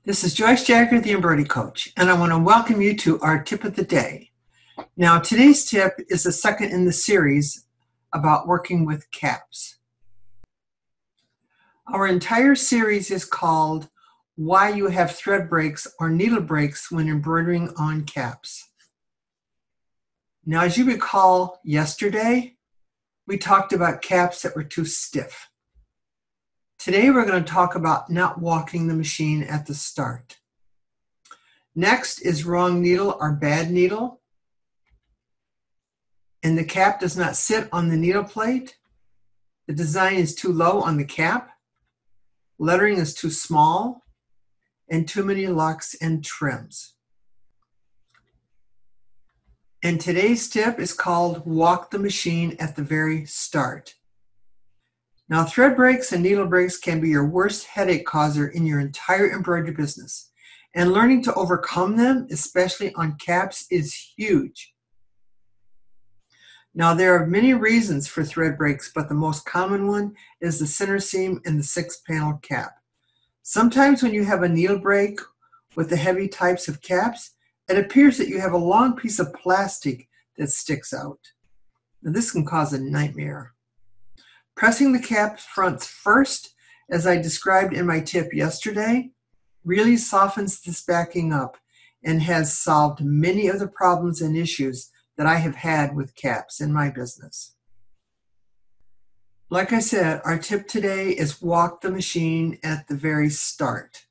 This is Joyce Jagger, the Embroidery Coach, and I want to welcome you to our tip of the day. Now, today's tip is the second in the series about working with caps. Our entire series is called Why You Have Thread Breaks or Needle Breaks When Embroidering on Caps. Now, as you recall, yesterday, we talked about caps that were too stiff. Today, we're going to talk about not walking the machine at the start. Next is wrong needle or bad needle. And the cap does not sit on the needle plate. The design is too low on the cap. Lettering is too small. And too many locks and trims. And today's tip is called Walk the Machine at the Very Start. Now, thread breaks and needle breaks can be your worst headache causer in your entire embroidery business. And learning to overcome them, especially on caps, is huge. Now, there are many reasons for thread breaks, but the most common one is the center seam in the 6-panel cap. Sometimes when you have a needle break with the heavy types of caps, it appears that you have a long piece of plastic that sticks out. Now, this can cause a nightmare. Pressing the cap fronts first, as I described in my tip yesterday, really softens this backing up and has solved many of the problems and issues that I have had with caps in my business. Like I said, our tip today is walk the machine at the very start.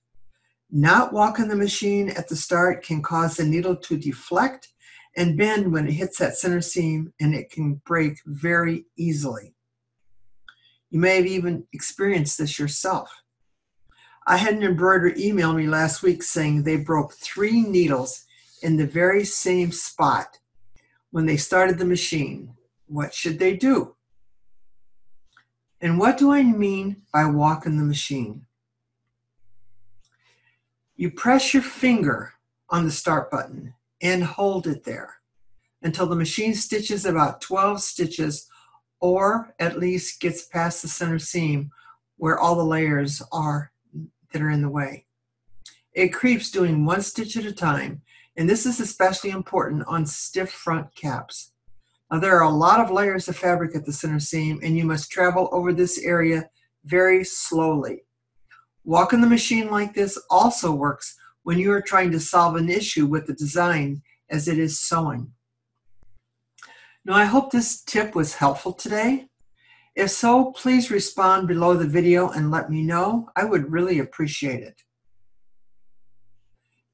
Not walking the machine at the start can cause the needle to deflect and bend when it hits that center seam, and it can break very easily. You may have even experienced this yourself. I had an embroiderer email me last week saying they broke 3 needles in the very same spot when they started the machine. What should they do? And what do I mean by walking the machine? You press your finger on the start button and hold it there until the machine stitches about 12 stitches or at least gets past the center seam where all the layers are that are in the way. It creeps doing 1 stitch at a time, and this is especially important on stiff front caps. Now, there are a lot of layers of fabric at the center seam, and you must travel over this area very slowly. Walking the machine like this also works when you are trying to solve an issue with the design as it is sewing. Now, I hope this tip was helpful today. If so, please respond below the video and let me know. I would really appreciate it.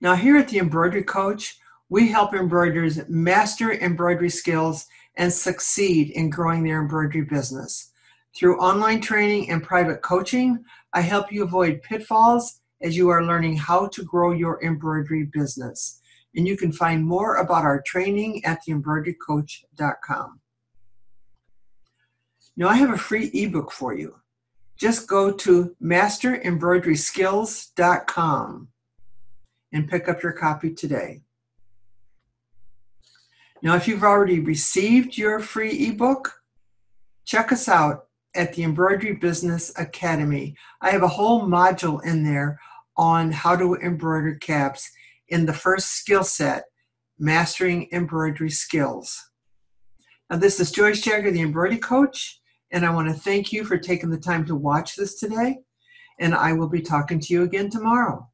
Now, here at the Embroidery Coach, we help embroiderers master embroidery skills and succeed in growing their embroidery business. Through online training and private coaching, I help you avoid pitfalls as you are learning how to grow your embroidery business. And you can find more about our training at theembroiderycoach.com. Now, I have a free ebook for you. Just go to masterembroideryskills.com and pick up your copy today. Now, if you've already received your free ebook, check us out at the Embroidery Business Academy. I have a whole module in there on how to embroider caps in the first skill set, Mastering Embroidery Skills. Now, this is Joyce Jagger, the Embroidery Coach, and I want to thank you for taking the time to watch this today, and I will be talking to you again tomorrow.